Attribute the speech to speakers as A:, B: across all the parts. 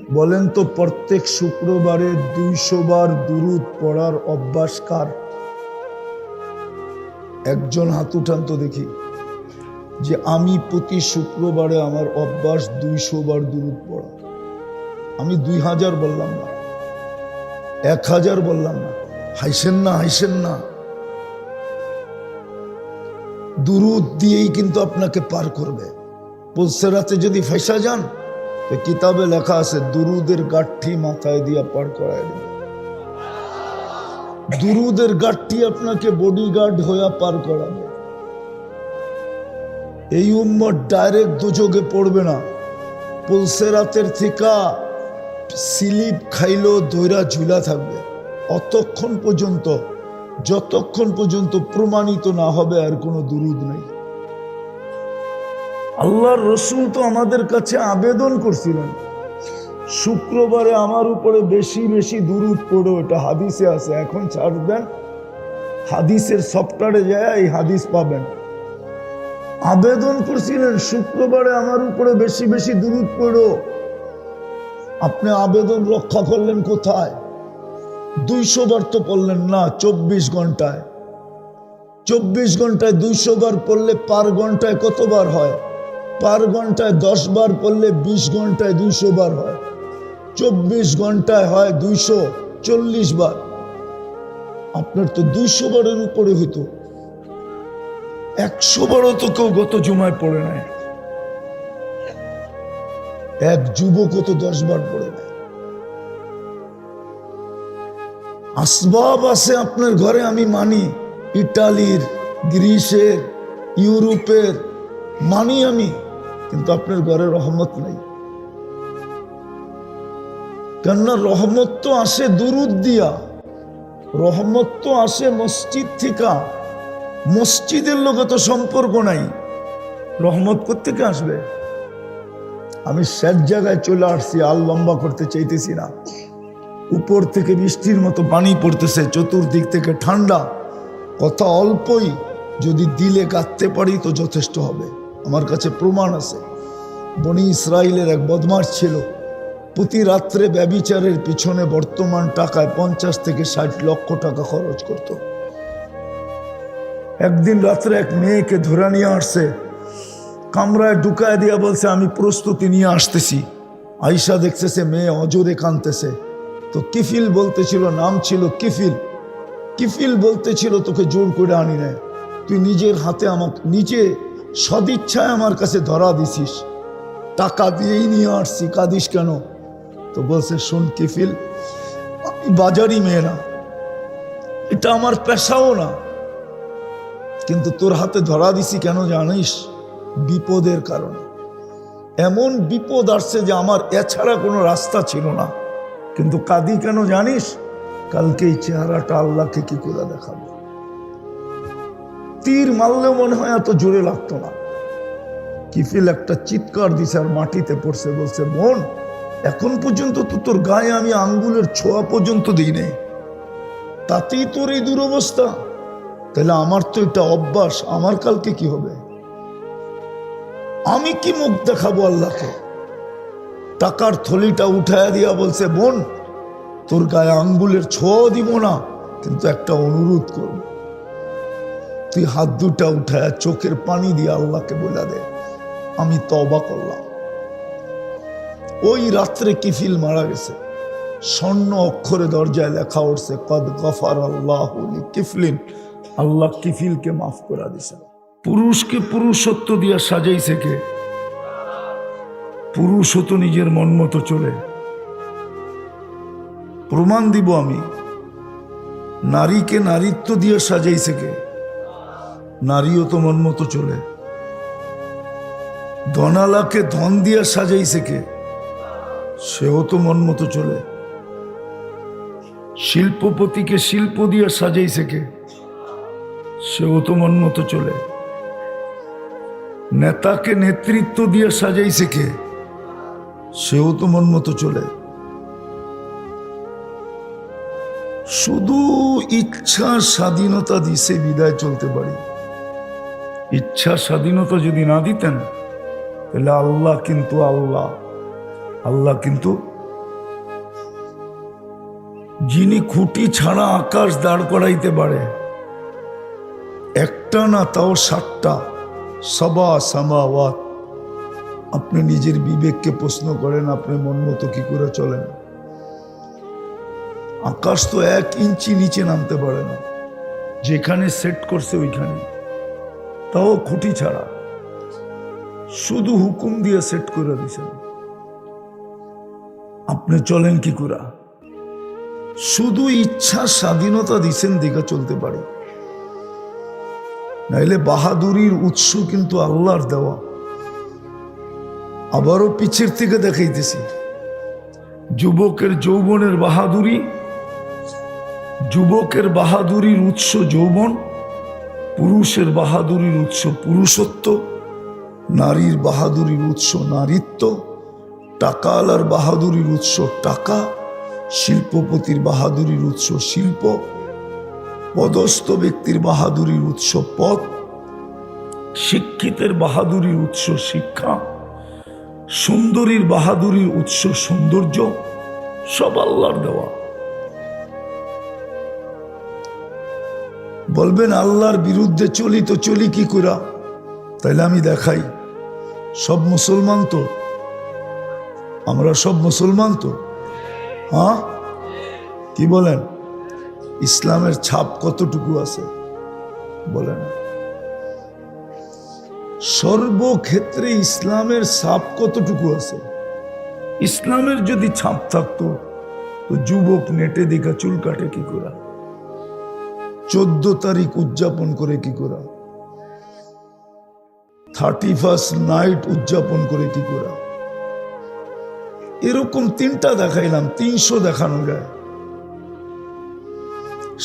A: বলেন তো প্রত্যেক শুক্রবারে 200 বার দুরূদ পড়ার অভ্যাস কার? একজন হাত উঠান তো দেখি, যে আমি প্রতি শুক্রবারে আমার অভ্যাস 200 বার দুরূদ পড়া। আমি 2000 বললাম না, 1000 বললাম না। হাসেন না, হাসেন না। দুরূদ দিয়েই কিন্তু আপনাকে পার করবে। পুলসেরাতে যদি ফেসা যান তো কিতাবে লেখা আছে দুরুদের গাঠি মাথায় দিয়া পার করায় দেবে। দুরুদের গাঠি আপনাকে বডিগার্ড হইয়া পার করাবে। এই উম্মত ডাইরেক্ট দুযোগে পড়বে না, পুলসেরাতের থেকে স্লিপ খাইলো দইরা ঝুলা থাকবে অতক্ষণ পর্যন্ত, যতক্ষণ পর্যন্ত প্রমাণিত না হবে আর কোনো দুরুদ নেই। আল্লাহর রসুল তো আমাদের কাছে আবেদন করছিলেন, শুক্রবারে আমার উপরে বেশি বেশি দুরূদ পড়ো। এটা হাদিসে আছে, এখন ছাড় দেন, হাদিসের সফটওয়্যারে যায় এই হাদিস পাবেন। আবেদন করছিলেন শুক্রবারে আমার উপরে বেশি বেশি দুরূদ পড়ো। আপনি আবেদন রক্ষা করলেন কোথায়? 200 বার তো পড়লেন না 24 ঘন্টায়। 24 ঘন্টায় 200 বার পড়লে পার ঘন্টায় কতবার হয়? পার ঘন্টায় 10 বার পড়লে 20 ঘন্টায় 200 বার হয়। 24 ঘন্টায় হয় 240 বার। আপনার তো 200 বারের উপরে হইতো। 100 বারও তো কেউ গত জুমায় পড়ে নাই। এক যুবকও তো 10 বার পড়ে নাই। আসবাব আছে আপনার ঘরে, আমি মানি, ইটালির, গ্রিসের, ইউরোপের মানি আমি, কিন্তু আপনার ঘরে রহমত নাই। কেননা রহমত তো আসে দুরূদ দিয়া, রহমত তো আসে মসজিদ থেকে। মসজিদের লোকে তো সম্পর্ক নাই, রহমত কোত্থেকে আসবে? আমি শেষ জায়গায় চলে আসছি, আর লম্বা করতে চাইতেছি না। উপর থেকে বৃষ্টির মতো পানি পড়তেছে, চতুর্দিক থেকে ঠান্ডা, কথা অল্পই, যদি দিলে কাঁদতে পারি তো যথেষ্ট হবে। আমার কাছে প্রমাণ আছে। বনি ইসরায়েলের এক বদমাশ ছিল, প্রতি রাত্রে ব্যভিচারের পিছনে বর্তমান টাকায় 50 থেকে 60 লক্ষ টাকা খরচ করত। একদিন রাত্রে এক মেয়েকে ধরে নিয়ে আসছে, কামরায় ঢুকায় দিয়া বলছে আমি প্রস্তুতি নিয়ে আসতেছি। আয়সা দেখতেছে মেয়ে অজরে কাঁদতেছে। তো কিফিল বলতেছিল, নাম ছিল কিফিল। কিফিল বলতেছিল তোকে জোর করে আনি নাই, তুই নিজের হাতে আমাকে নিজে সদিচ্ছায় আমার কাছে ধরা দিছিস, টাকা দিয়েই নিয়ে আসছি, কাঁদিস কেন? তো বলছে শোন কিফিল, আমি বাজারি মেয়ে না, এটা আমার পেশাও না, কিন্তু তোর হাতে ধরা দিছি কেন জানিস? বিপদের কারণে। এমন বিপদ আসছে যে আমার এছাড়া কোনো রাস্তা ছিল না, কিন্তু কাঁদি কেন জানিস? কালকে এই চেহারাটা আল্লাহকে কি করে দেখাবো? তীর মারলেও মনে হয় এত জোরে লাগতো না। কিফিল একটা চিৎকার দিছে আর মাটিতে পড়ছে, বলছে বোন, এখন পর্যন্ত তো তোর গায়ে আমি আঙ্গুলের ছোঁয়া পর্যন্ত দিই নেই, তাতেই তোর এই দুরবস্থা? তাহলে আমার তো এটা অভ্যাস, আমার কালকে কি হবে? আমি কি মুখ দেখাবো আল্লাহকে? টাকার থলিটা উঠায় দিয়া বলছে বোন, তোর গায়ে আঙ্গুলের ছোঁয়াও দিব না, কিন্তু একটা অনুরোধ করব, তুই হাত দুটা উঠায় চোখের পানি দিয়ে আল্লাহকে বলে দে আমি তওবা করলাম। ওই রাত্রে কিফিল মারা গেছে। স্বর্ণ অক্ষরে দরজায় লেখা উঠছে কদ গফার আল্লাহু লিকিফলিন, আল্লাহ কিফিলকে মাফ করে দিছে। পুরুষকে পুরুষত্ব দিয়া সাজাইছে কে? পুরুষও তো নিজের মন মতো চলে। প্রমাণ দিব আমি। নারীকে নারীত্ব দিয়ে সাজাইছে কে? নারীও তো মন মতো চলে। ধনালাকে ধন দিয়ে সাজাইছে কে? সেও তো মন মতো চলে। শিল্পপতিকে শিল্প দিয়ে সাজাইছে কে? সেও তো মন মতো চলে। নেতাকে নেতৃত্ব দিয়ে সাজাইছে কে? সেও তো মন মতো চলে। শুধু ইচ্ছা স্বাধীনতা দিছে বিদায় চলতে পারি। ইচ্ছা স্বাধীনতা যদি না দিতেন তাহলে আল্লাহ কিন্তু যিনি খুঁটি ছাড়া আকাশ দাঁড় করাইতে পারে, একটা না তাও 7টা, সাবা সামাওয়াত। আপনি নিজের বিবেককে প্রশ্ন করেন, আপনি মন মতো কি করে চলেন? আকাশ তো 1 ইঞ্চি নিচে নামতে পারে না, যেখানে সেট করছে ওইখানে, তাও খুঁটি ছাড়া, শুধু হুকুম দিয়ে সেট করে দিছেন। আপনি চলেন কি করে? শুধু ইচ্ছা স্বাধীনতা দিছেন দিকে চলতে পারি, নাইলে বাহাদুরির উৎস কিন্তু আল্লাহর দেওয়া। আবারও পিছের থেকে দেখাইতেছি, যুবকের যৌবনের বাহাদুরি, যুবকের বাহাদুরির উৎস যৌবন, পুরুষের বাহাদুরির উৎস পুরুষত্ব, নারীর বাহাদুরির উৎস নারীত্ব, টাকাওয়ালার বাহাদুরির উৎস টাকা, শিল্পপতির বাহাদুরির উৎস শিল্প, পদস্থ ব্যক্তির বাহাদুরির উৎস পদ, শিক্ষিতের বাহাদুরির উৎস শিক্ষা, সুন্দরীর বাহাদুরির উৎস সৌন্দর্য, সব আল্লাহর দেওয়া। বলবেন আল্লাহর বিরুদ্ধে চলি, তো চলি কি করে? তাইলে আমি দেখাই, সব মুসলমান তো, আমরা সব মুসলমান তো, হ্যাঁ? কি বলেন? ইসলামের ছাপ কতটুকু আছে বলেন? সর্বক্ষেত্রে ইসলামের ছাপ কতটুকু আছে? ইসলামের যদি ছাপ থাকতো তো যুবক নেটে দেখা চুল কাটে কি করে? 14 তারিখ উদযাপন করে কি করে? 31st নাইট উদযাপন করে কি করে? এরকম 3টা দেখাইলাম, 300 দেখানো যায়।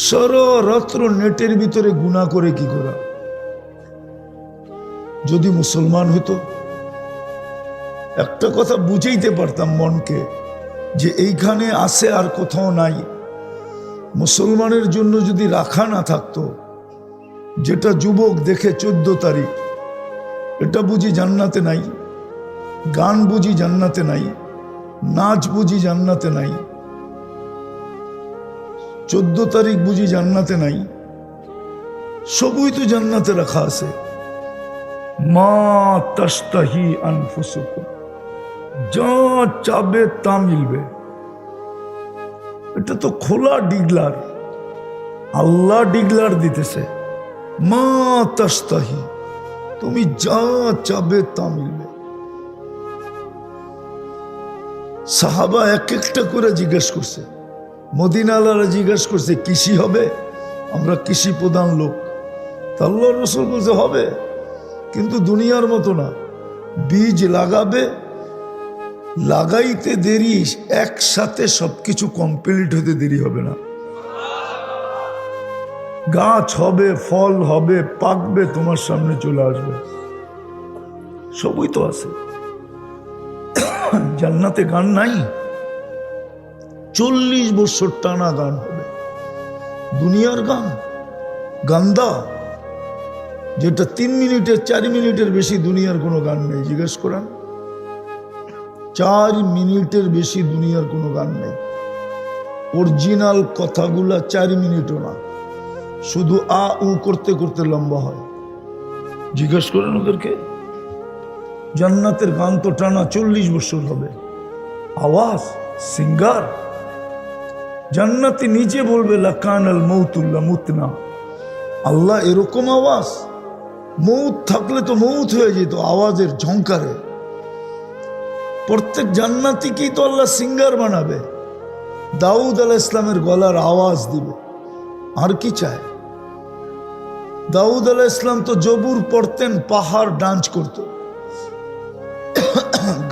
A: সারারাত্র নেটের ভিতরে গুনাহ করে কি করে? যদি মুসলমান হইতো, একটা কথা বুঝাইতে পারতাম মনকে যে এইখানে আছে আর কোথাও নাই। মুসলমানের জন্য যদি রাখা না থাকতো, যেটা যুবক দেখে 14 তারিখ, এটা বুঝি জান্নাতে নাই? গান বুঝি জান্নাতে নাই? নাচ বুঝি জান্নাতে নাই? 14 তারিখ বুঝি জান্নাতে নাই? সবই তো জান্নাতে রাখা আছে। মা তাশতাহি আনফুসুকুম, যা চাবে তা মিলবে। এটা তো খোলা ডিগলার, আল্লাহ ডিগলার দিতেছে, মা তাশতাহি, তুমি যা চাবে তা মিলবে। সাহাবা এক একটা করে জিজ্ঞেস করছে, মদিনাওয়ালারা জিজ্ঞেস করছে কৃষি হবে? আমরা কৃষি প্রধান লোক। তা আল্লাহ রাসূল বলছে হবে, কিন্তু দুনিয়ার মতো না। বীজ লাগাবে, লাগাইতে দেরি, একসাথে সবকিছু কমপ্লিট হতে দেরি হবে না। গাছ হবে, ফল হবে, পাকবে, তোমার সামনে চলে আসবে। সবই তো আছে। জান্নাতে গান নাই? 40 বছর টানা গান হবে। দুনিয়ার গান গান্দা, যেটা 3 মিনিটের 4 মিনিটের বেশি দুনিয়ার কোনো গান নেই। জিজ্ঞেস করেন, 4 মিনিটের বেশি দুনিয়ার কোনো গান নেই। অরিজিনাল কথাগুলা 4 মিনিটও না, শুধু আ উ করতে করতে লম্বা হয়। জিজ্ঞেস করেন ওদেরকে। জান্নাতের গান তো টানা 40 বছর হবে। আওয়াজ, সিঙ্গার। জান্নাতি নিজে বলবে লাকানাল মৌতুল্লা মুতনা, আল্লাহ এরকম আওয়াজ। মৌত থাকলে তো মৌত হয়ে যেত আওয়াজের ঝংকারে। প্রত্যেক জান্নাতিকেই তো আল্লাহ সিঙ্গার বানাবে, দাউদ আলাইহিস সালামের গলার আওয়াজ দিবে। আর কি চায়? দাউদ আলাইহিস সালাম তো জবুর পড়তেন, পাহাড় ডান্স করত,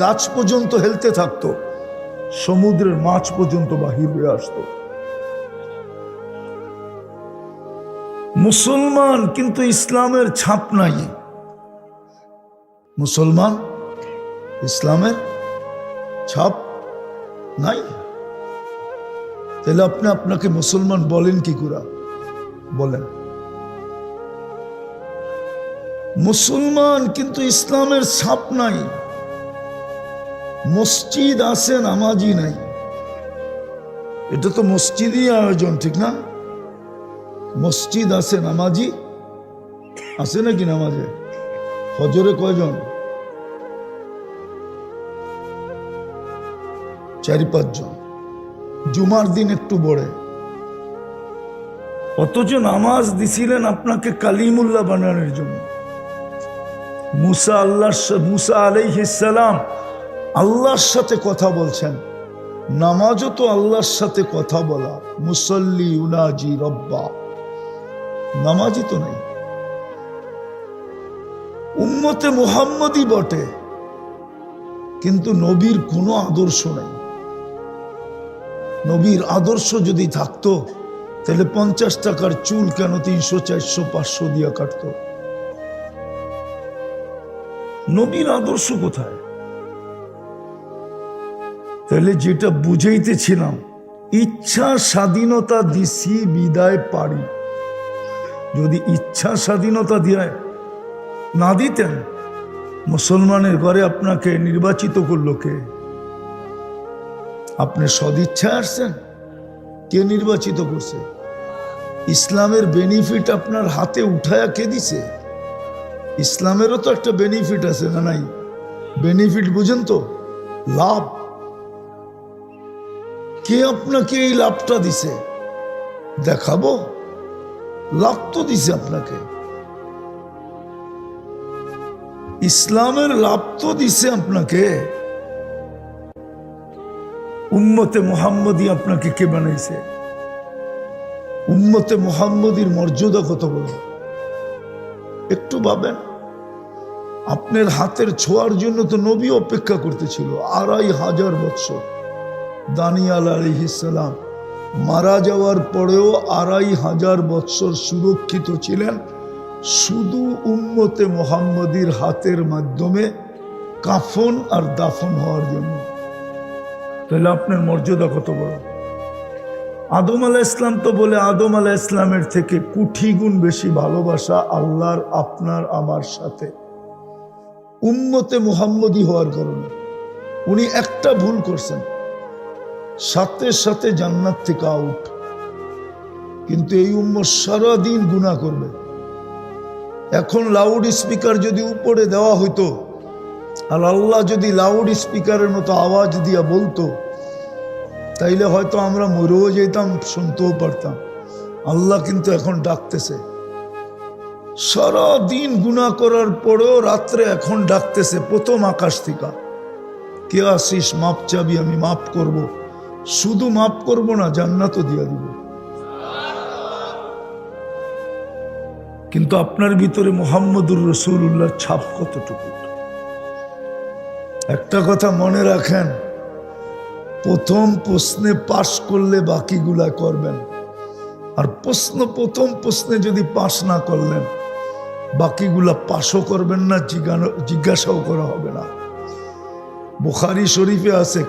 A: গাছ পর্যন্ত হেলতে থাকতো, সমুদ্রের মাছ পর্যন্ত বাহির হয়ে আসতো। মুসলমান কিন্তু ইসলামের ছাপ নাই। মুসলমান ইসলামের ছাপ নাই। তাহলে আপনি আপনাকে মুসলমান বলেন কি করে? বলেন। মুসলমান কিন্তু ইসলামের ছাপ নাই। মসজিদ আছে, নামাজি নাই। এটা তো মসজিদই আয়োজন, ঠিক না? মসজিদ আছে, নামাজি আছে নাকি? নামাজে ফজরে কয়জন? 4-5 জন। জুমার দিন একটু বড়ে, অথচ নামাজ দিছিলেন আপনাকে কালিমুল্লাহ বানানোর জন্য। মুসা আলাইহিস সালাম আল্লাহর সাথে কথা বলছেন, নামাজও তো আল্লাহর সাথে কথা বলা। মুসল্লি উনাজি রব্বা, নামাজই তো নেই। উম্মতে মুহাম্মদই বটে, কিন্তু নবীর কোনো আদর্শ নেই। নবীর আদর্শ যদি থাকতো তাহলে 50 টাকার চুল কেন 300, 400, 500 দিয়া কাটতো? নবীর আদর্শ কোথায়? তাহলে যেটা বুঝাইতেছিলাম, ইচ্ছা স্বাধীনতা দিছি বিদায় পারি। যদি ইচ্ছা স্বাধীনতা দিয়ে না দিতেন, মুসলমানের ঘরে আপনাকে নির্বাচিত করলো কে? আপনি সদিচ্ছা আসছেন? কে নির্বাচিত করছে? ইসলামের বেনিফিট আপনার হাতে উঠায়া কে দিছে? ইসলামেরও তো একটা বেনিফিট আছে না নাই? বেনিফিট বুঝেন তো, লাভ। কে আপনাকে এই লাভটা দিছে? দেখাবো? লাভ তো দিছে আপনাকে, ইসলামের লাভ তো দিছে আপনাকে। উম্মতে মুহাম্মদী আপনাকে কে বানাইছে? উম্মতে মুহাম্মদীর মর্যাদা কত বড় একটু ভাবেন। আপনার হাতের ছোঁয়ার জন্য তো নবী অপেক্ষা করতেছিল 2500 বছর। দানিয়াল আলাইহিস সালাম মারা যাওয়ার পরেও 2500 বছর সুরক্ষিত ছিলেন শুধু উম্মতে মুহাম্মদীর হাতের মাধ্যমে কাফন আর দাফন হওয়ার জন্য। তাহলে আপনার মর্যাদা কত বড়। আদম আলাইহিস সালাম তো বলে আদম আলাইহিস সালামের থেকে কোটি গুণ বেশি ভালোবাসা আল্লাহর আপনার আমার সাথে। উম্মতে মুহাম্মদী হওয়ার কারণে উনি একটা ভুল করছেন, সাথে সাথে জান্নাত থেকে আউট। কিন্তু এই উম্মত সারাদিন গুনাহ করবে। এখন লাউড স্পিকার যদি উপরে দেওয়া হইতো আর আল্লাহ যদি লাউড স্পিকারের মতো আওয়াজ দিয়া বলতো, তাইলে হয়তো আমরা মরেও যেতাম, শুনতেও পারতাম। আল্লাহ কিন্তু এখন ডাকতেছে। সারা দিন গুনাহ করার পরেও রাত্রে এখন ডাকতেছে প্রথম আকাশ থেকে, কে আসিস মাপ চাবি, আমি মাপ করব। শুধু মাপ করব না, জান্নাতও দিয়া দিব। কিন্তু আপনার ভিতরে মুহাম্মদুর রাসূলুল্লাহর ছাপ কতটুকু? একটা কথা মনে রাখেন, প্রথম প্রশ্নে পাশ করলে বাকিগুলা করবেন, আর প্রথম প্রশ্নে যদি পাশ না করলেন বাকিগুলা পাশও করবেন না, জিজ্ঞাসাও করা হবে না। বুখারী শরীফে আছে,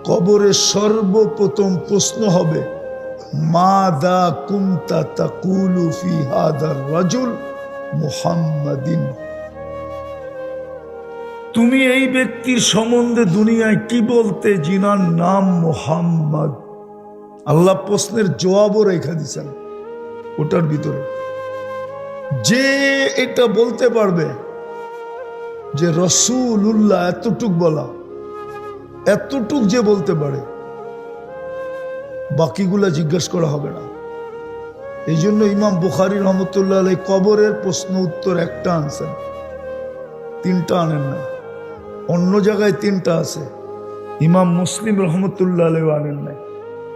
A: কবরে সর্বপ্রথম প্রশ্ন হবে, মাদা কুনতা তাকুলু ফি হাদার রাজুল মুহাম্মাদিন। তুমি এই ব্যক্তির সম্বন্ধে দুনিয়ায় কি বলতে, যিনার নাম মুহাম্মদ। আল্লাহ প্রশ্নের জবাবও রেখে দিয়েছেন ওটার ভিতরে। যে এটা বলতে পারবে যে রাসূলুল্লাহ এতটুক বলা, এতটুক যে বলতে পারে, বাকিগুলা জিজ্ঞাসা করা হবে না। এই জন্য ইমাম বুখারী রহমতুল্লাহ আলাইহি কবরের প্রশ্ন উত্তর একটা আনছেন, 3টা আনেন না। অন্য জায়গায় 3টা আছে, ইমাম মুসলিম রহমতুল্লাহ আলাইহি আনেন নাই,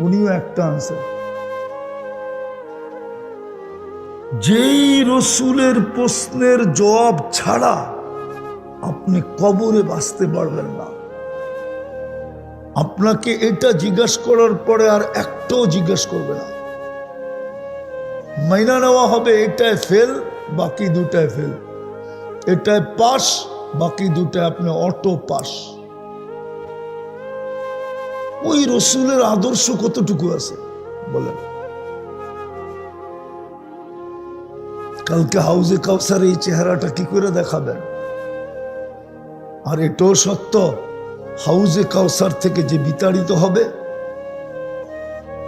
A: উনিও একটা আনছেন। যেই রসুলের প্রশ্নের জবাব ছাড়া আপনি কবরে বাঁচতে পারবেন না। আপনাকে এটা জিজ্ঞাসা করার পরে আর একটাও জিজ্ঞাসা করবে না, মাইনা নেওয়া হবে এটায় ফেল, বাকি 2টায় ফেল, এটায় পাস, বাকি 2টায় আপনি অটো পাস। ওই রসুলের আদর্শ কতটুকু আছে বলেন? কালকে হাউজে কাউসার এই চেহারাটা কি করে দেখাবেন? আর এটাও সত্য, হাউজে কাউসার থেকে যে বিতাড়িত হবে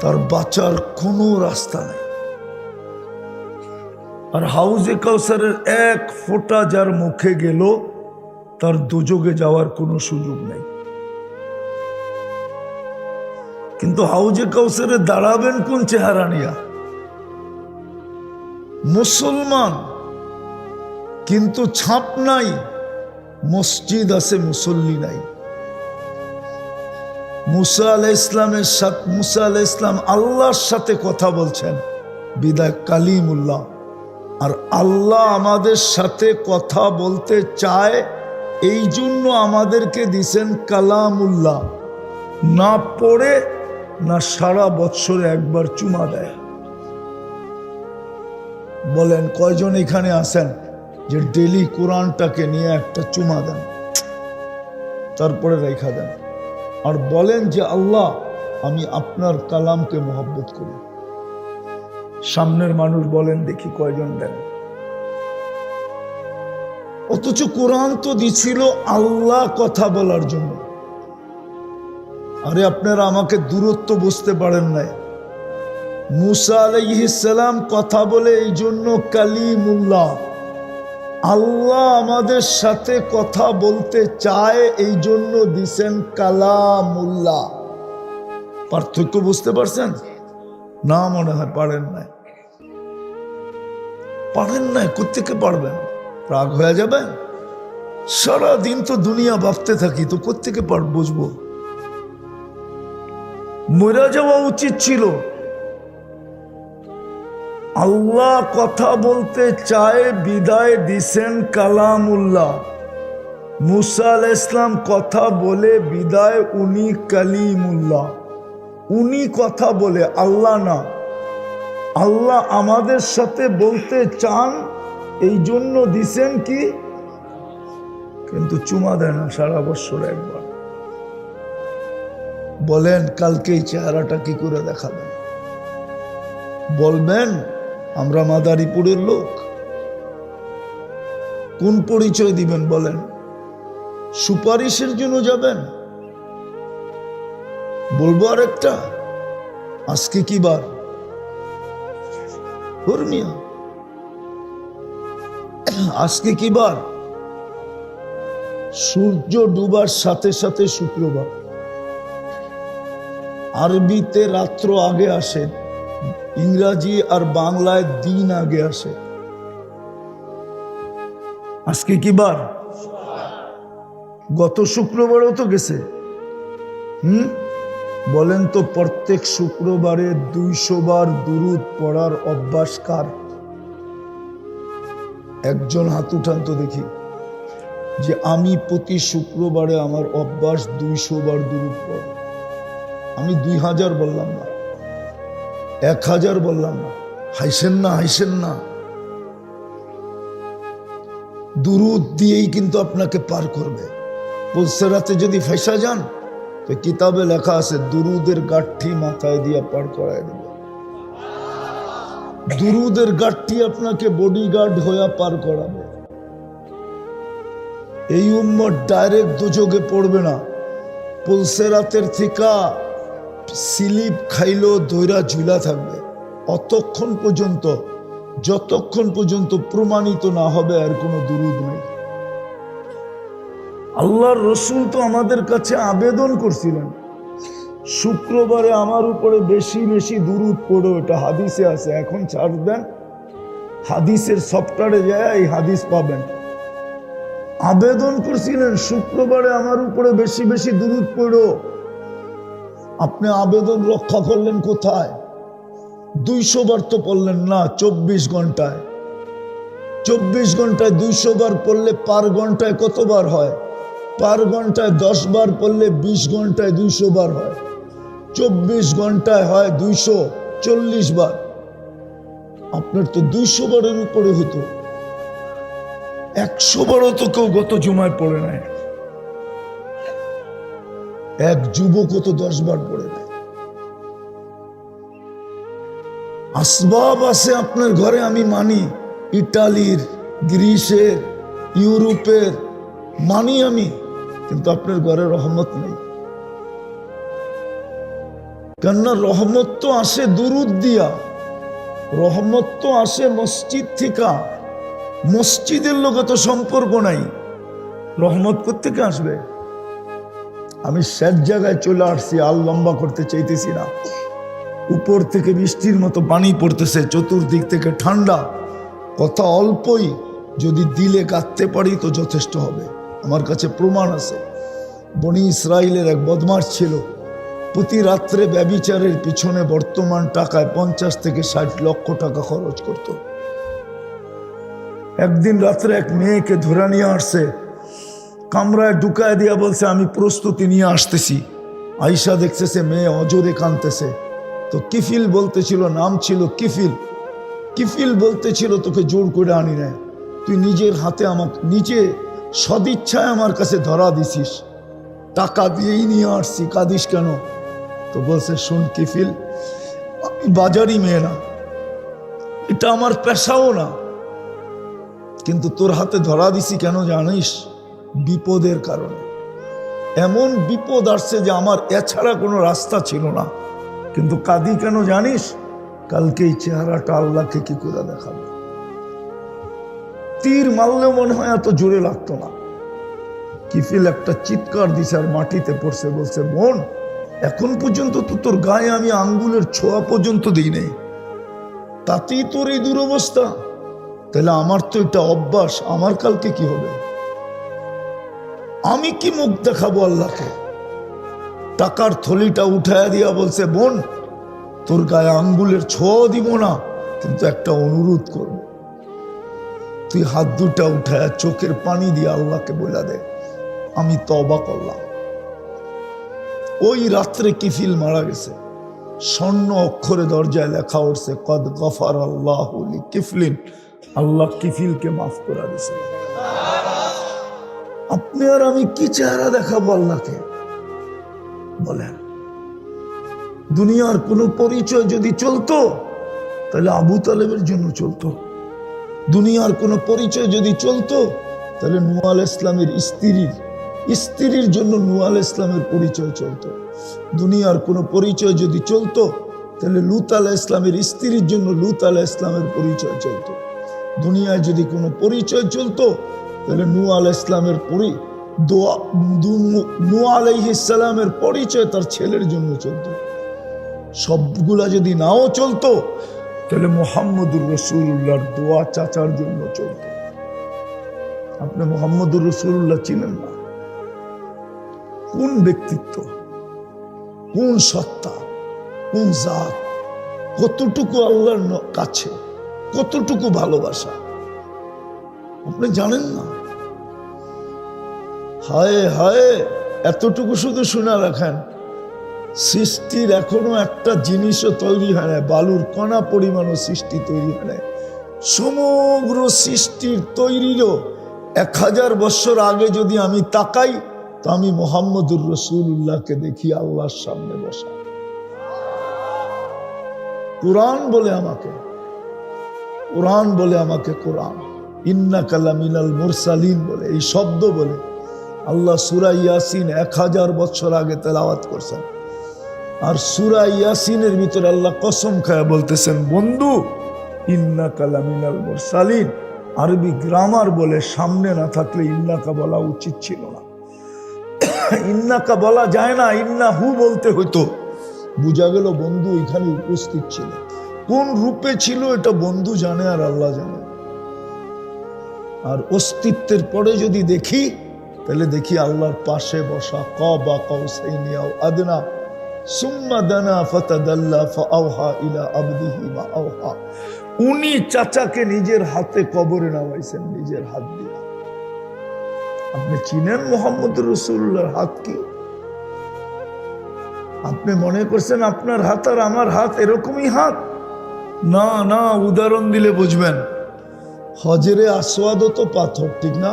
A: তার বাঁচার কোনো রাস্তা নেই। আর হাউজে কাউসারের এক ফোঁটা যার মুখে গেল তার দোজগে যাওয়ার কোনো সুযোগ নেই। কিন্তু হাউজে কাউসারে দাঁড়াবেন কোন চেহারা নিয়া? মুসলমান, কিন্তু ছাপ নাই, মসজিদ আছে, মুসল্লি নাই। মুসা আলাইহিস সালাম আল্লাহর সাথে কথা বলছেন, বিদায় কালিমুল্লাহ। আর আল্লাহ আমাদের সাথে কথা বলতে চায়, এই জন্য আমাদেরকে দিছেন কালামুল্লাহ। না পড়ে না সারা বৎসরে একবার চুমা দেয়। বলেন কয়জন এখানে আছেন যে ডেলি কোরআনটাকে নিয়ে একটা চুমা দেন, তারপরে রেখা দেন, আর বলেন যে আল্লাহ আমি আপনার কালামকে মহব্বত করি? সামনের মানুষ বলেন দেখি কয়জন দেন। অথচ কোরআন তো দিছিল আল্লাহ কথা বলার জন্য। আরে আপনারা আমাকে দূরত্ব বুঝতে পারেন নাই। মুসা আলাইহিস সালাম কথা বলে এই জন্য কালিমুল্লাহ। আল্লাহ আমাদের সাথে কথা বলতে চায়, এই জন্য দিছেন কালামুল্লাহ। পার্থক্য বুঝতে পারছেন না? মনে হয় পারেন নাই। পারেন নাই, কোত্থেকে পারবেন? রাগ হয়ে যাবেন? সারাদিন তো দুনিয়া ভাবতে থাকি, তো কোত্থেকে বুঝবো? মরে যাওয়া উচিত ছিল। আল্লাহ কথা বলতে চায় বিদায় দিছেন কালামুল্লাহ। মুসা আলাইহিস সালাম কথা বলে বিদায় উনি কালিমুল্লাহ। উনি কথা বলে, আল্লাহ না। আল্লাহ আমাদের সাথে বলতে চান, এই জন্য দিছেন কি? কিন্তু চুমা দেয় না সারা বছর একবার। বলেন কালকে এই চেহারাটা কি করে দেখাবেন? বলবেন আমরা মাদারীপুরের লোক? কোন পরিচয় দিবেন বলেন? সুপারিশের জন্য যাবেন? বলবো আর একটা, আজকে কি বার? ধর্মীয় আজকে কি বার? সূর্য ডুবার সাথে সাথে শুক্রবার। আরবিতে রাত্র আগে আসে, ইংরাজি আর বাংলায় দিন আগে আসে। আজকে কি বার? গত শুক্রবারও তো গেছে। বলেন তো প্রত্যেক শুক্রবারে 200 বার দুরূদ পড়ার অভ্যাস কার? একজন হাত উঠান তো দেখি, যে আমি প্রতি শুক্রবারে আমার অভ্যাস 200 বার দুরূদ পড়া। আমি 2000 বললাম না, 1000 বললাম না। হাইসেন না, হাইসেন না। দুরূদ দিয়েই কিন্তু আপনাকে পার করবে। পুলসেরাতে যদি ফেসা যান তো কিতাবে লেখা আছে দুরুদের গাঠি মাথায় দিয়ে পার করায় দেবে। দুরুদের গাঠি আপনাকে বডিগার্ড হয়ে পার করাবে। এই উম্মত ডাইরেক্ট দোজগে পড়বে না, পুলসেরাতের থিকা স্লিপ খাইলো দৈরা ঝুলা থাকবে অতক্ষণ পর্যন্ত, যতক্ষণ পর্যন্ত প্রমাণিত না হবে আর কোনো দুরুদ নেই। আল্লাহর রসুল তো আমাদের কাছে আবেদন করছিলেন, শুক্রবারে আমার উপরে বেশি বেশি দুরুদ পড়ো। এটা হাদিসে আছে। এখন ছাড় দেন, হাদিসের সফটওয়্যারে যায় এই হাদিস পাবেন। আবেদন করছিলেন শুক্রবারে আমার উপরে বেশি বেশি দুরুদ পড়ো। আপনি আবেদন রক্ষা করলেন কোথায়? 200 বার তো পড়লেন না 24 ঘন্টায়। 24 ঘন্টায় 200 বার পড়লে পার ঘন্টায় কতবার হয়? পার ঘন্টায় 10 বার পড়লে 20 ঘন্টায় 200 বার হয়। 24 ঘন্টায় হয় 240 বার। আপনার তো 200 বারের উপরে হতো। 100 বারও তো কেউ গত জুমায় পড়ে নাই। এক যুবকও তো 10 বার পড়ে নাই। আসবাব আছে আপনার ঘরে, আমি মানি, ইটালির, গ্রিসের, ইউরোপের মানি আমি, কিন্তু আপনার ঘরে রহমত নেই। কেননা রহমত তো আসে দুরুদ দিয়া, রহমত তো আসে মসজিদ থেকে। মসজিদের লোকে তো সম্পর্ক নাই, রহমত কোত্থেকে আসবে? আমি শেষ জায়গায় চলে আসছি, আর লম্বা করতে চাইতেছি না। উপর থেকে বৃষ্টির মতো পানি পড়তেছে, চতুর্দিক থেকে ঠান্ডা, কথা অল্পই, যদি দিলে কাঁদতে পারি তো যথেষ্ট হবে। আমার কাছে প্রমাণ আছে। বনি ইসরায়েলের এক বদমাশ ছিল, প্রতি রাত্রে ব্যভিচারের পিছনে বর্তমান টাকায় 50 থেকে 60 লক্ষ টাকা খরচ করত। একদিন রাত্রে এক মেয়েকে ধরে নিয়ে আসছে, কামরায় ঢুকায় দিয়া বলছে আমি প্রস্তুতি নিয়ে আসতেছি। আয়সা দেখতেছে মেয়ে অজরে কাঁদতেছে। তো কিফিল বলতেছিল, নাম ছিল কিফিল। কিফিল বলতেছিল তোকে জোর করে আনি নাই, তুই নিজের হাতে আমাকে নিজে সদিচ্ছায় আমার কাছে ধরা দিছিস, টাকা দিয়েই নিয়ে আসছি, কাঁদিস কেন? তো বলছে শোন কিফিল, আমি বাজারি মেয়ে না, এটা আমার পেশাও না, কিন্তু তোর হাতে ধরা দিছি কেন জানিস? বিপদের কারণে। এমন বিপদ আসছে যে আমার এছাড়া কোনো রাস্তা ছিল না। কিন্তু কাঁদি কেন জানিস? কালকে এই চেহারাটা আল্লাহকে কি করে দেখাবো। তীর মারলেও মনে হয় এত জোরে লাগতো না। কিফিল একটা চিৎকার দিছে আর মাটিতে পড়ছে, বলছে বোন, এখন পর্যন্ত তো তোর গায়ে আমি আঙ্গুলের ছোঁয়া পর্যন্ত দিই নাই, তাতেই তোর এই দুরবস্থা? তাহলে আমার তো এটা অভ্যাস, আমার কালকে কি হবে? আমি কি মুখ দেখাবো আল্লাহকে? টাকার থলিটা উঠায় দিয়া বলছে বোন, তোর গায়ে আঙ্গুলের ছোঁয়াও দিব না, কিন্তু একটা অনুরোধ করব, তুই হাত দুটা উঠায় চোখের পানি দিয়ে আল্লাহকে বলে দে আমি তওবা করলাম। ওই রাত্রে কিফিল মারা গেছে। স্বর্ণ অক্ষরে দরজায় লেখা উঠছে কদ গফার আল্লাহু লিকিফলিন, আল্লাহ কিফিলকে মাফ করে দিয়েছে। আপনি আর আমি কি চেহারা দেখাবো আল্লাহকে বলেন? দুনিয়ার কোনো পরিচয় যদি চলতো তাহলে আবু তালেবের জন্য চলতো। দুনিয়ার কোনো পরিচয় যদি চলতো তাহলে নূহ আলাইহিস ইসলামের স্ত্রীর জন্য নূহ আলাইহিস ইসলামের পরিচয় চলতো। দুনিয়ার কোনো পরিচয় যদি চলতো তাহলে লূত আলাইহিস ইসলামের স্ত্রীর জন্য লূত আলাইহিস ইসলামের পরিচয় চলতো। দুনিয়ায় যদি কোনো পরিচয় চলতো তাহলে নূহ আলাইহিস ইসলামের নূহ আলাইহিস সালামের পরিচয় তার ছেলের জন্য চলতো। সবগুলা যদি নাও চলতো তাহলে মুহাম্মদুর রাসূলুল্লাহর দোয়া চাচার জন্য চলতো। আপনি মুহাম্মদুর রাসূলুল্লাহ চিনেন না? কোন ব্যক্তিত্ব, কোন সত্তা, কোন জাত, কতটুকু আল্লাহর কাছে, কতটুকু ভালোবাসা আপনি জানেন না? হায় হায়, এতটুকু শুধু শুনে রাখেন, সৃষ্টির এখনো একটা জিনিসও তৈরি হয় না, বালুর কণা পরিমাণও সৃষ্টি তৈরি হয় না। সমগ্র সৃষ্টির তৈরিরও 1000 বছর আগে যদি আমি তাকাই তো আমি মুহাম্মদুর রাসূলুল্লাহকে দেখি আল্লাহর সামনে বসা। কোরআন বলে আমাকে, কোরআন বলে আমাকে, কোরআন ইন্নাকা লামিনাল মুরসালিন বলে, এই শব্দ বলে আল্লাহ সূরা ইয়াসিন 1000 বছর আগে তেলাওয়াত করছেন। আর সূরা ইয়াসিনের ভিতরে আল্লাহ কসম খায়া বলতেছেন বন্ধু ইন্নাকা লামিনাল মুরসালিন। আরবি গ্রামার বলে সামনে না থাকলে ইন্নাকা বলা উচিত ছিল না। ইন্নাকা বলা যায় না, ইন্নাহু বলতে হইতো। বুঝা গেল বন্ধু এখানে উপস্থিত ছিল। কোন রূপে ছিল এটা বন্ধু জানে আর আল্লাহ জানে। আর অস্তিত্বের পরে যদি দেখি তাহলে দেখি আল্লাহর পাশে বসা, কাবা কাউসাইনি আও আদনা সুম্মা দানা ফাতাদাল্লা ফাআওহা ইলা আবদিহি মা আওহা। উনি চাচাকে নিজের হাতে কবরে নামাইছেন, নিজের হাত দিয়ে। আপনি চিনেন মুহাম্মদুর রাসূলুল্লাহর হাত কি? আপনি মনে করছেন আপনার হাত আর আমার হাত এরকমই হাত? না না, উদাহরণ দিলে বুঝবেন। হজরে আসওয়াদও তো পাথর, ঠিক না?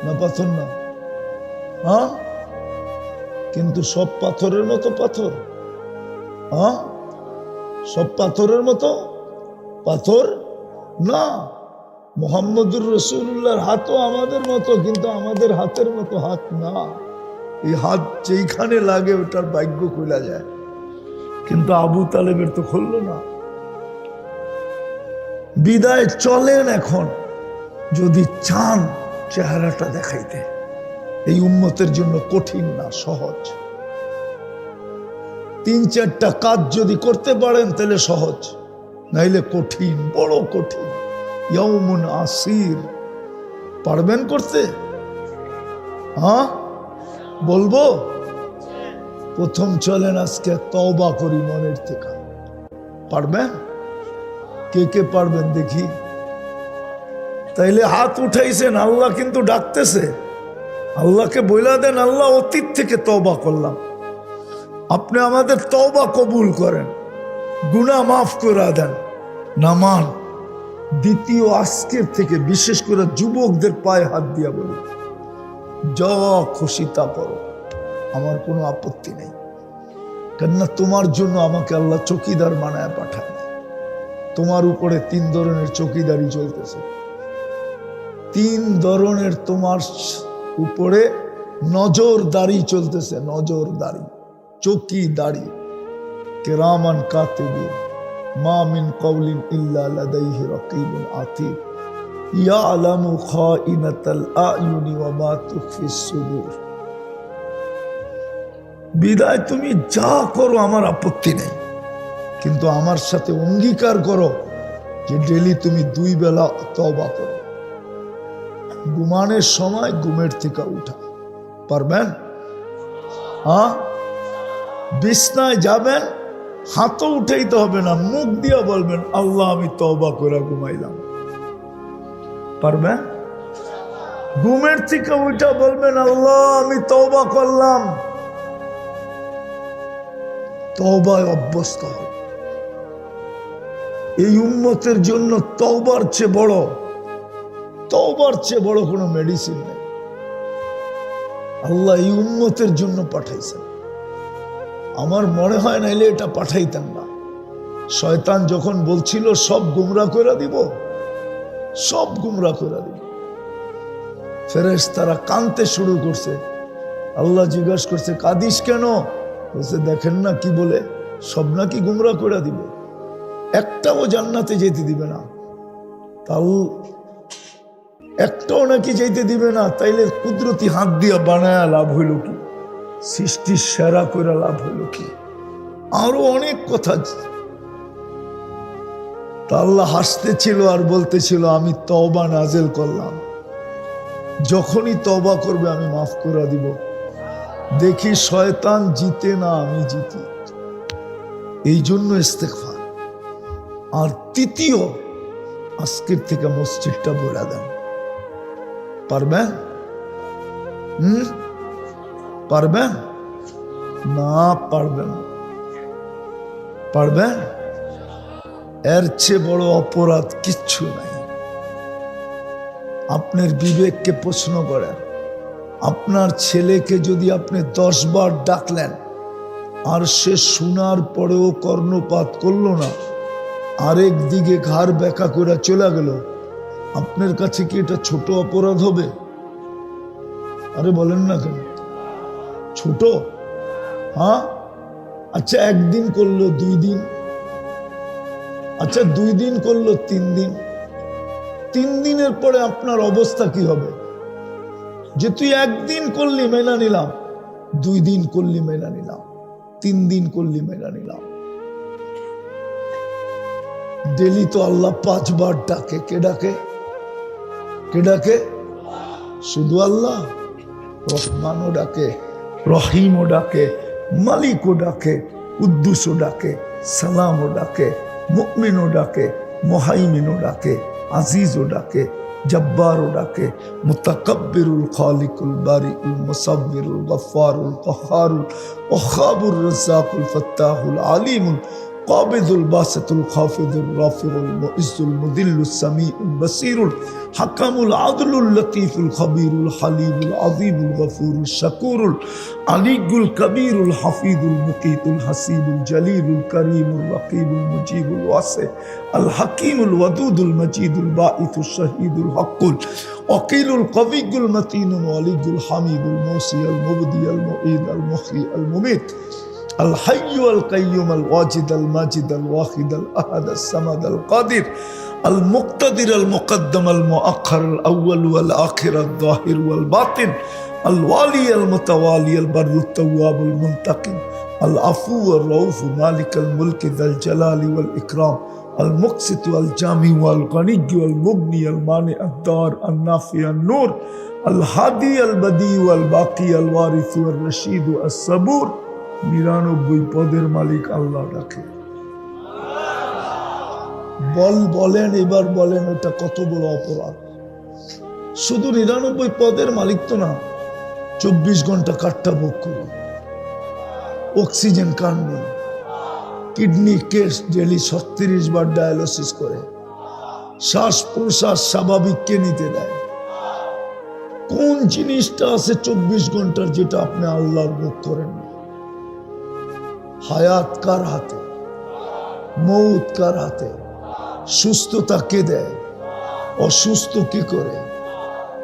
A: না পাথর না? হ্যাঁ, কিন্তু সব পাথরের মতো পাথর? হ্যাঁ, সব পাথরের মতো পাথর না। মুহাম্মদুর রাসূলুল্লাহর হাতও আমাদের মতো, কিন্তু আমাদের হাতের মতো হাত না। এই হাত যেইখানে লাগে ওটার ভাগ্য খুলে যায়। কিন্তু আবু তালেবের তো খুললো না। বিদায় চলেন এখন, যদি চান চেহারাটা দেখাইতে। এই উম্মতের জন্য কঠিন না, সহজ। 3-4টা কাজ যদি করতে পারেন তাহলে সহজ, নাইলে কঠিন, বড় কঠিন। ইয়াউমুন আসির। পারবেন করতে? হ্যাঁ বলবো? প্রথম চলেন আজকে তওবা করি মনের থেকে। পারবেন? কে কে পারবেন দেখি? তাইলে হাত উঠাইছেন, আল্লাহ কিন্তু ডাকতেছে। আল্লাহকে বইলা দেন, আল্লাহ অতীত থেকে তওবা করলাম, আপনি আমাদের তওবা কবুল করেন, গুনাহ মাফ করে দেন। নামান। দ্বিতীয়, আজকের থেকে বিশেষ করে যুবকদের পায়ে হাত দিয়া বলি, যা খুশি তা করো, আমার কোনো আপত্তি নেই। কেননা তোমার জন্য আমাকে আল্লাহ চৌকিদার বানায় পাঠায়। তোমার উপরে 3 ধরনের চৌকিদারি চলতেছে। 3 ধরনের তোমার উপরে নজরদারি চলতেছে, নজরদারি, চৌকিদারি। কিরামান কাতিবিন মা মিন কওলিন ইল্লা লাদাইহি রাকিবুন আতীদ ইয়ালামু খাইনাতাল আয়ুনি ওয়া মা তুখফিস সুদূর। বিদায় তুমি যা করো আমার আপত্তি নেই, কিন্তু আমার সাথে অঙ্গীকার করো যে ডেলি তুমি 2 বেলা তওবা করো। ঘুমানোর সময় ঘুমের থেকে উঠা। পারবেন? হ্যাঁ। বিছনায় যাবেন, হাতও উঠাইতে হবে না, মুখ দিয়ে বলবেন আল্লাহ আমি তওবা করে ঘুমাইলাম। পারবেন? ঘুমের থেকে উঠা বলবেন আল্লাহ আমি তওবা করলাম। তওবায় অভ্যস্ত হও। এই উম্মতের জন্য তওবার চেয়ে বড়, তওবার চেয়ে বড় কোনো মেডিসিন নেই। আল্লাহ এই উম্মতের জন্য পাঠাইছেন। আমার মনে হয় নাইলে এটা পাঠাইতেন না। শয়তান যখন বলছিল সব গুমরাহ করে দিব, সব গুমরাহ করে দিব, ফেরেশতারা কাঁদতে শুরু করছে। আল্লাহ জিজ্ঞাসা করছে কাঁদিস কেন? বলছে দেখেন না কি বলে, সব নাকি গুমরাহ করে দিবে, একটাও জান্নাতে যেতে দিবে না। তাও একটাও নাকি যেতে দিবে না, তাইলে কুদরতি হাত দিয়া বানায়া লাভ হইল কি? সৃষ্টির সেরা করে লাভ হইল কি? আরো অনেক কথা। তা আল্লাহ হাসতেছিল আর বলতেছিল আমি তওবা নাজেল করলাম, যখনই তওবা করবে আমি মাফ করে দিব। দেখি শয়তান জিতে না আমি জিতি, এই জন্য ইস্তেগফার। আর তৃতীয়, আজকের থেকে মসজিদটা ভরে দেন। পারবেন? পারবেন না? পারবেন? পারবেন? এর চেয়ে বড় অপরাধ কিচ্ছু নাই। আপনার বিবেককে প্রশ্ন করেন, আপনার ছেলেকে যদি আপনি 10 বার ডাকলেন আর সে শোনার পরেও কর্ণপাত করলো না, আরেক দিকে ঘাড় ব্যাকা করে চলে গেল, আপনার কাছে কি এটা ছোট অপরাধ হবে? আরে বলেন না কেন ছোট? হ্যাঁ। আচ্ছা 1 দিন করলো, 2 দিন, আচ্ছা 2 দিন করলো, 3 দিন, 3 দিনের পরে আপনার অবস্থা কি হবে? যে তুই 1 দিন করলি মেনে নিলাম, 2 দিন করলি মেনে নিলাম, 3 দিন করলি মেনে নিলাম। ডেলি তো আল্লাহ 5 বার ডাকে। কে ডাকে? কে ডাকে? শুধু আল্লাহ? রহমানও ডাকে, রহিমও ডাকে, মালিকও ডাকে, কুদ্দুসও ডাকে, সালামও ডাকে, মুমিনও ডাকে, মুহাইমিনও ডাকে, আজিজও ডাকে, জব্বারও ডাকে, মুতাকাব্বিরুল খালিকুল বারিউল মুসাব্বিরুল গফফারুল কহ্হারুল ওয়াহাবুর রাজ্জাকুল ফাত্তাহুল আলিমুল কাবিদুল বাসিতুল খাফিদুর রাফিউল মুইজ্জুল মুদিল্লুস সামিউল বাসিরুল হাকামুল আদলুল লতীফুল খবীরুল হালিমুল আযীমুল গফুরুল শাকুরুল আলিয়ুল কবীরুল হাফিজুল মুকীতুল হাসিবুল জলিলুল করিমুল রকিবুল মুজিবুল ওয়াসি আল হাকিমুল ওয়াদুদুল মজিদুল বাঈসুশ শাহীদুল হকুল ওয়াকিলুল কবিয়ুল মতিনুল ওয়ালিয়ুল হামিদুল মুসি আল মুবদি আল মুঈদ আল মুহয়ি আল মুমীত আল হাইয়্যু আল কাইয়্যুম আল ওয়াজিদ আল মাজিদ আল ওয়াহিদ আল আহাদ আস সামাদ আল কাদির আল মুক্তাদির আল মুকদ্দম আল মুআক্খার আল আউয়াল ওয়াল আখির আল যাহির ওয়াল বাতিন আল ওয়ালি আল মুতাওয়ালি আল বাররুত তাওয়াব আল মুনতাকিম আল আফু ওয়ার রাউফ মালিক আল মুলক যাল জালালি ওয়াল ইকরাম আল মুকসিত ওয়াল জামি ওয়াল গনি ওয়াল মুগনি আল মানি আদ দার আল নাফি আল নূর আল হাদি আল বদি ওয়াল বাকি আল ওয়ারিস ওয়াল রশিদ আস সাবুর 99 পদের মালিক আল্লাহ ডাকে। বলেন এবার বলেন ওটা কত বড় অপরাধ। শুধু 99 পদের মালিক তো না, 24 ঘন্টা কাঠটা ভোগ করে, অক্সিজেন কান নেই, কিডনি কেস ডেলি 36 বার ডায়ালিসিস করে, শ্বাস প্রশ্বাস স্বাভাবিক কে নিতে দেয়। কোন জিনিসটা আছে 24 ঘন্টার যেটা আপনি আল্লাহর ভোগ করেন না? হায়াত কার হাতে, মৌত কার হাতে, সুস্থতা কে দেয়, অসুস্থ কি করে,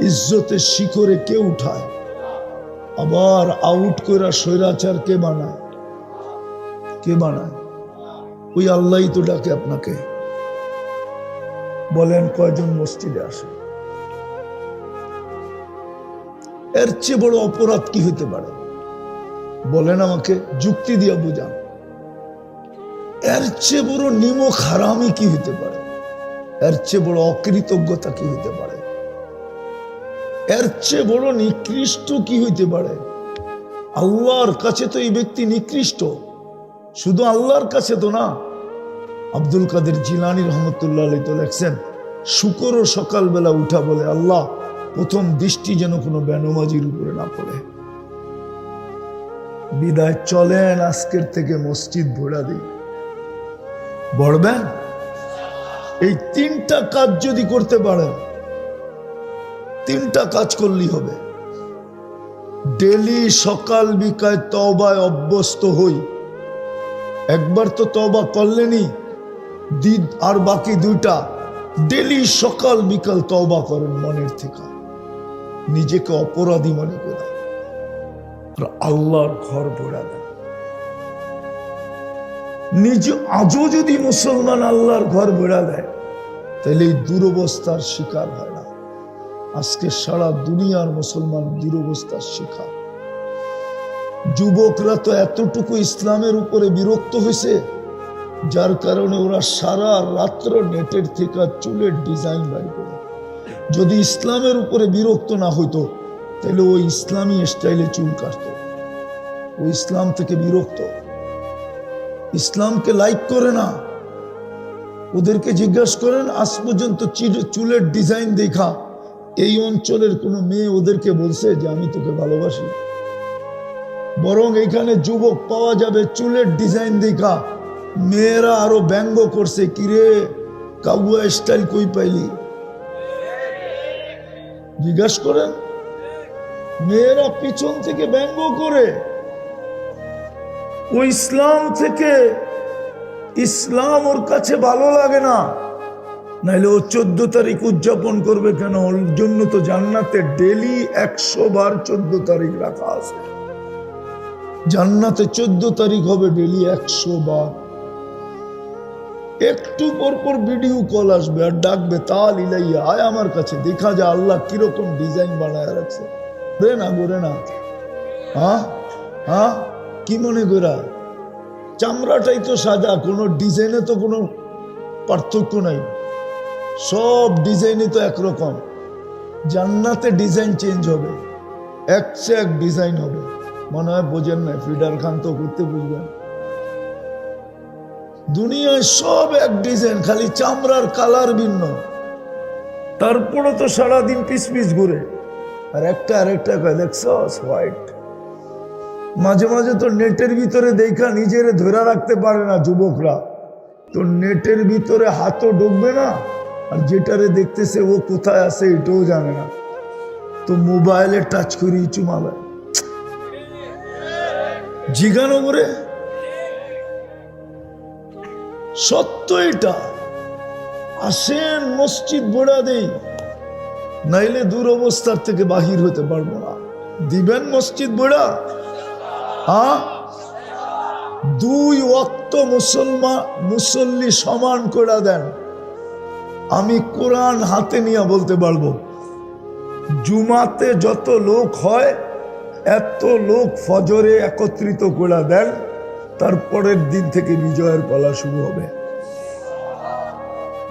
A: ইজ্জতের শিখরে কে উঠায়, আবার আউট করে স্বৈরাচার কে বানায়, কে বানায়? ওই আল্লাহই তো ডাকে আপনাকে। বলেন কয়জন মসজিদে আসে? এর চেয়ে বড় অপরাধ কি হতে পারে? বলেন আমাকে, যুক্তি দিয়ে বোঝান। এর চেয়ে বড় নিমক হারামি কি হতে পারে? এর চেয়ে বড় অকৃতজ্ঞতা কি হতে পারে? এর চেয়ে বড় নিকৃষ্ট কি হইতে পারে? আল্লাহর কাছে তো এই ব্যক্তি নিকৃষ্ট, শুধু আল্লাহর কাছে তো না। আব্দুল কাদের জিলানী রহমতুল্লাহ আলাইহি তো লেখছেন, শুকরও সকালবেলা উঠা বলে, আল্লাহ প্রথম দৃষ্টি যেন কোনো বেনমাজির উপরে না পড়ে। বিদায় চলেন আজকের থেকে মসজিদ ভরা দিই। বলবেন এই 3টা কাজ যদি করতে পারেন, 3টা কাজ করলেই হবে। ডেলি সকাল বিকাল তওবায় অভ্যস্ত হই। একবার তো তওবা করলেনই, আর বাকি 2টা ডেলি সকাল বিকাল তওবা করেন মনের থেকে, নিজেকে অপরাধী মনে করেন, আল্লাহর ঘর ভরা দেন। নিজে আজও যদি মুসলমান আল্লাহর ঘর ভরা দেয়, তাহলে এই দুরবস্থার শিকার হয় না। আজকে সারা দুনিয়ার মুসলমান দুরবস্থার শিকার। যুবকরা তো এতটুকু ইসলামের উপরে বিরক্ত হয়েছে, যার কারণে ওরা সারা রাত্র নেটের থেকে চুলের ডিজাইন বাইর করে। যদি ইসলামের উপরে বিরক্ত না হইতো, তাহলে ওই ইসলামী স্টাইলে চুল কাটত। ও ইসলাম থেকে বিরক্ত, ইসলামকে লাইক করে না। ওদেরকে জিজ্ঞাসা করেন, আজ পর্যন্ত চুলের ডিজাইন দেখা এই অঞ্চলের কোনো মেয়ে ওদেরকে বলছে যে আমি তোকে ভালোবাসি? বরং এখানে যুবক পাওয়া যাবে চুলের ডিজাইন দেখা মেয়েরা আরো ব্যঙ্গ করছে, কিরে কাউয়া স্টাইল কই পাইলি? জিজ্ঞাসা করেন, মেয়েরা পিছন থেকে ব্যঙ্গ করে। ও ইসলাম থেকে, ইসলাম ওর কাছে ভালো লাগে না, নাইলে ও 14 তারিখ উদযাপন করবে কেন? ওর জন্য তো জান্নাতে ডেলি 100 বার 14 তারিখ রাখা আছে। জান্নাতে 14 তারিখ হবে ডেলি 100 বার। একটু পর ভিডিও কল আসবে আর ডাকবে, তাল ইলাইয়া আয় আমার কাছে, দেখা যায় আল্লাহ কিরকম ডিজাইন বানায় রাখছে। গোরে না গোরে না, হ্যাঁ হ্যাঁ, কি মনে করা? চামড়াটাই তো সাদা, কোনো ডিজাইনে তো কোনো পার্থক্য নাই, সব ডিজাইনই তো একরকম। জান্নাতে ডিজাইন চেঞ্জ হবে, এক চেয়ে এক ডিজাইন হবে। মনে হয় বোঝেন না, ফিডার খান তো করতে বুঝবেন। দুনিয়ায় সব এক ডিজাইন, খালি চামড়ার কালার ভিন্ন। তারপরে তো সারাদিন পিস পিস ঘুরে, আর একটা আরেকটা কয় দেখছো হোয়াইট। মাঝে মাঝে তো নেটের ভিতরে দেখা নিজেরে ধরে রাখতে পারে না যুবকরা, তো নেটের ভিতরে হাতও ঢুকবে না, আর যেটারে দেখতেছে ও কোথায় আছে এটাও জানে না, তো মোবাইলে টাচ করি চুমাবে। জিজ্ঞানো করে সত্য এটা। আসেন মসজিদ ভরা দেই, নাইলে দুরবস্থার থেকে বাহির হতে পারবো না। দিবেন মসজিদ ভরা? হ্যাঁ, 2 ওয়াক্ত মুসল্লি সমান করে দেন। আমি কোরআন হাতে নিয়ে বলতে পারবো, জুমাতে যত লোক হয় এত লোক ফজরে একত্রিত করে দেন, তারপরের দিন থেকে বিজয়ের পালা শুরু হবে।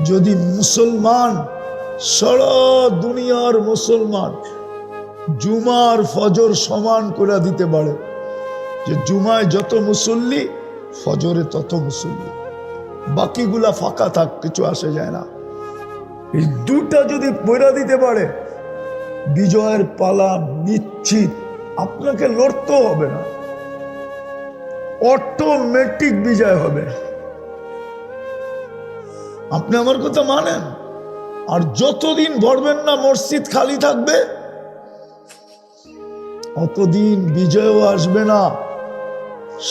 A: যদি মুসলমান, সারা দুনিয়ার মুসলমান জুমার ফজর সমান করে দিতে পারে, যে জুমায় যত মুসল্লি ফজরে তত মুসল্লি, বাকিগুলা ফাঁকা থাক, কিছু আসে যায় না, এই দুটা যদি পয়রা দিতে পারে বিজয়ের পালা নিশ্চিত। আপনাকে লড়তেও হবে না, অটোমেটিক বিজয় হবে। আপনি আমার কথা মানেন? আর যতদিন ভরবেন না মসজিদ খালি থাকবে অতদিন বিজয়ও আসবে না,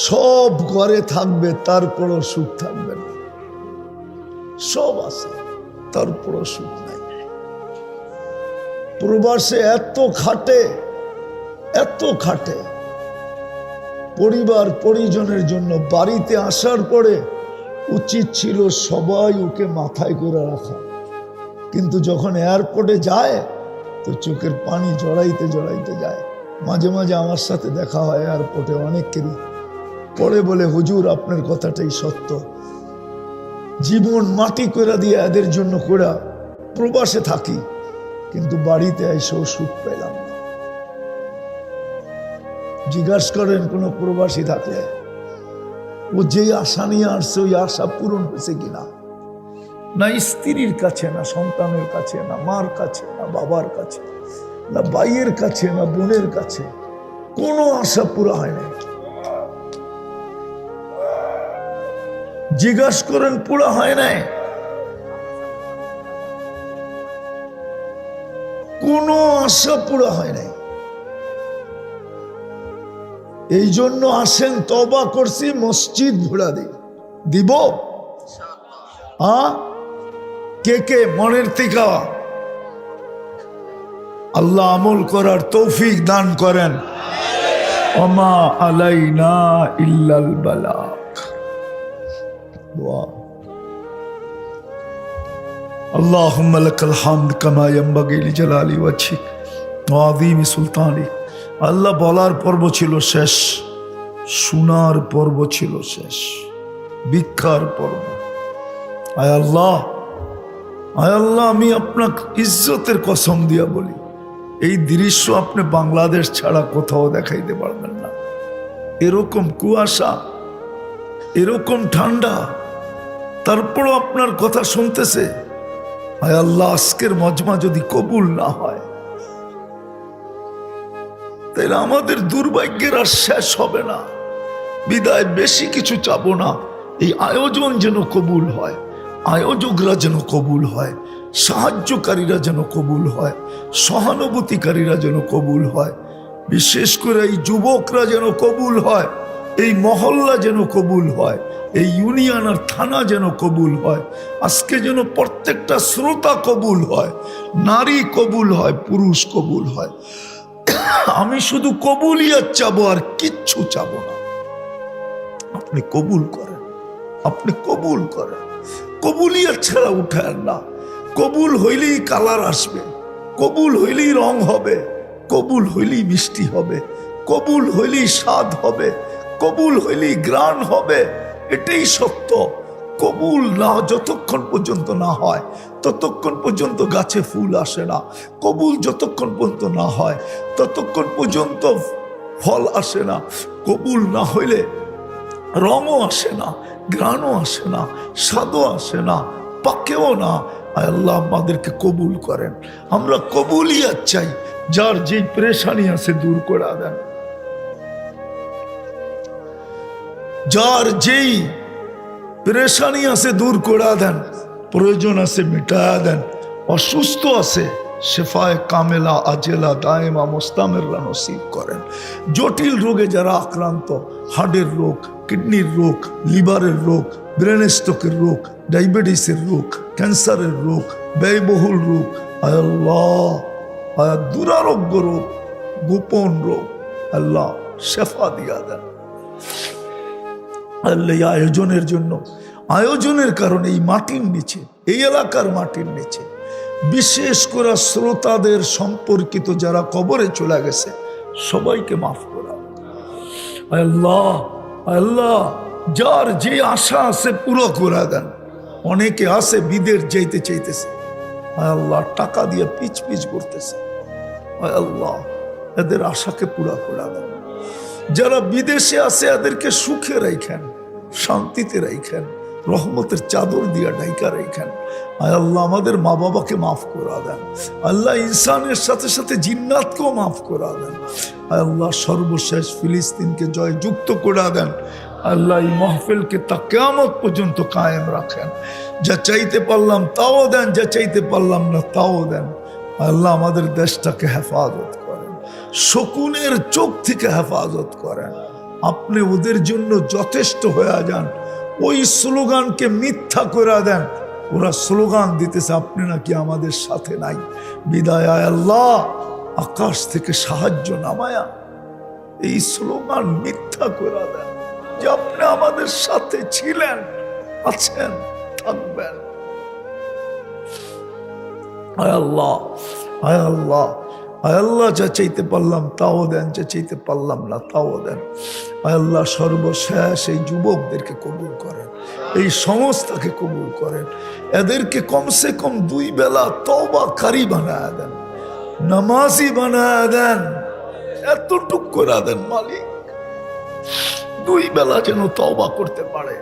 A: সব ঘরে থাকবে তারপরও সুখ থাকবে না। সব আছে তারপরও সুখ নাই। প্রবাসে এত খাটে পরিবার পরিজনের জন্য, বাড়িতে আসার পরে উচিত ছিল সবাই ওকে মাথায় করে রাখা, কিন্তু যখন এয়ারপোর্টে যায় তো চোখের পানি জড়াইতে যায়। মাঝে মাঝে আমার সাথে দেখা হয় এয়ারপোর্টে অনেকেরই, পরে বলে হুজুর আপনার কথাটাই সত্য, জীবন মাটি করে দিয়ে এদের জন্য করে প্রবাসে থাকি, কিন্তু বাড়িতে এসেও সুখ পেলাম না। জিজ্ঞাসা করেন কোন প্রবাসী থাকলে, ও যেই আশা নিয়ে আসছে ওই আশা পূরণ হয়েছে কিনা? না স্ত্রীর কাছে, না সন্তানের কাছে, না মার কাছে, না বাবার কাছে, না ভাইয়ের কাছে, না বোনের কাছে, কোনো আশা পুরা হয় না। জিজ্ঞাসা করেন পুরা হয় নাই, কোনো আশা পুরা হয় নাই। এই জন্য আসেন, তওবা করছি, মসজিদ ঘোরা দিব। কে মনের থেকে আল্লাহ আমল করার তৌফিক দান করেন। ওমা আলাইনা ইল্লাল বালাগ। আল্লাহুম্মা লাকাল হামদ কামা ইয়ানবাগি লিজালালি ওয়াজহিক ওয়া আযীমি সুলতানিক। আল্লাহ বলার পর্ব ছিল শেষ, শোনার পর্ব ছিল শেষ, ভিক্ষার পর্ব। আয় আল্লাহ, আমি আপনার ইজ্জতের কসম দিয়া বলি, এই দৃশ্য আপনি বাংলাদেশ ছাড়া কোথাও দেখাইতে পারবেন না। এরকম কুয়াশা, এরকম ঠান্ডা, তারপরও আপনার কথা শুনতেছে। আয় আল্লাহ, আজকের মজমা যদি কবুল না হয় তাহলে আমাদের দুর্ভাগ্যের আর শেষ হবে না। বিদায় বেশি কিছু চাবো না, এই আয়োজন যেন কবুল হয়, আয়োজকরা যেন কবুল হয়, সাহায্যকারীরা যেন কবুল হয়, সহানুভূতিকারীরা যেন কবুল হয়, বিশেষ করে এই যুবকরা যেন কবুল হয়, এই মহল্লা যেন কবুল হয়, এই ইউনিয়ন আর থানা যেন কবুল হয়। আজকে যেন প্রত্যেকটা শ্রোতা কবুল হয়, নারী কবুল হয়, পুরুষ কবুল হয়। আমি শুধু কবুলিয়াত চাবো, আর কিচ্ছু চাবো না। আপনি কবুল করেন, আপনি কবুল করেন। কবুলিয়াত ছাড়া উঠায় না। কবুল হইলেই কালার আসবে, কবুল হইলেই রং হবে, কবুল হইলেই মিষ্টি হবে, কবুল হইলেই স্বাদ হবে, কবুল হইলেই গ্রাণ হবে। এটাই সত্য। কবুল না যতক্ষণ পর্যন্ত না হয় ততক্ষণ পর্যন্ত গাছে ফুল আসে না। কবুল যতক্ষণ পর্যন্ত না হয় ততক্ষণ পর্যন্ত ফল আসে না। কবুল না হইলে রঙও আসে না, ঘ্রাণও আসে না, স্বাদও আসে না, পাকেও না। আল্লাহ আমাদেরকে কবুল করেন। আমরা কবুলিয়াত চাই। যার যেই পেরেশানি আছে দূর করে দেন, যার যেই পেরেশানি আছে দূর করে দেন, প্রয়োজন আছে মিটায়া দেন, অসুস্থ আছে শেফায়ে কামেলা আজেলা দায়েমা মোস্তামেররা নসিব করেন। জটিল রোগে যারা আক্রান্ত, হার্টের রোগ, কিডনির রোগ, লিভারের রোগ, ব্রেন স্ট্রোকের রোগ, ডায়াবেটিসের রোগ, ক্যান্সারের রোগ, ব্যয়বহুল রোগ, আয় আল্লাহ, আয় দুরারোগ্য রোগ, গোপন রোগ, আল্লাহ শেফা দিয়া দেন। আল্লাহ এই আয়োজনের কারণে এই মাটির নিচে, এই এলাকার মাটির নিচে বিশেষ করে শ্রোতাদের সম্পর্কিত যারা কবরে চলে গেছে সবাইকে মাফ করা। আল্লাহ আল্লাহ যার যে আশা আছে পুরো করে দেন। অনেকে আছে বিদেশ যাইতে চাইতেছে, আল্লাহ টাকা দিয়ে পিচ পিচ করতেছে, আল্লাহ এদের আশাকে পুরা করে দেন। যারা বিদেশে আছে এদেরকে সুখে রাখেন, শান্তিতে রাখেন, রহমতের চাদর দিয়া ডাইকা রাখেন। আয় আল্লাহ আমাদের মা বাবাকে মাফ করা দেন। আল্লাহ ইনসানের সাথে সাথে জিন্নাতকেও মাফ করা দেন। আয় আল্লাহ সর্বশেষ ফিলিস্তিনকে জয় যুক্ত করে দেন। আল্লাহ এই মাহফিলকে তা কিয়ামত পর্যন্ত কায়েম রাখেন। যা চাইতে পারলাম তাও দেন, যা চাইতে পারলাম না তাও দেন। আল্লাহ আমাদের দেশটাকে হেফাজত করেন, শকুনের চোখ থেকে হেফাজত করেন। আপনি ওদের জন্য যথেষ্ট হয়ে যান। ওই স্লোগানকে মিথ্যা করে দেন। ওরা স্লোগান দিতেছে আপনি নাকি আমাদের সাথে নাই। বিদায় আল্লাহ আকাশ থেকে সাহায্য নামায়া এই স্লোগান মিথ্যা করে দেন যে আপনি আমাদের সাথে ছিলেন, আছেন, থাকবেন। আয় আল্লাহ, আয় আল্লাহ, আয় আল্লাহ যা চাইতে পারলাম তাও দেন, যা চাইতে পারলাম না তাও দেন। আয় আল্লাহ সর্বশেষ এই যুবকদেরকে কবুল করেন, এই সংস্থাকে কবুল করেন। এদেরকে কমসে কম 2 বেলা তওবাকারী বানায় দেন, নামাজি বানায় দেন, এতটুক করে দেন মালিক। 2 বেলা যেন তওবা করতে পারে।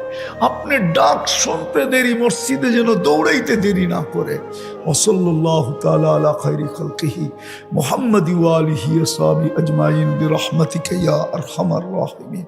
A: আপনি ডাক শুনতে দেরি, মসজিদে যেন দৌড়াইতে দেরি না করে। ওয়াসাল্লাল্লাহু তাআলা আলা খায়রি খালকিহি মুহাম্মাদি ওয়া আলিহি ওয়া সাহবিহি আজমাইন বিরহমাতিকা ইয়া আরহামার রাহিমিন।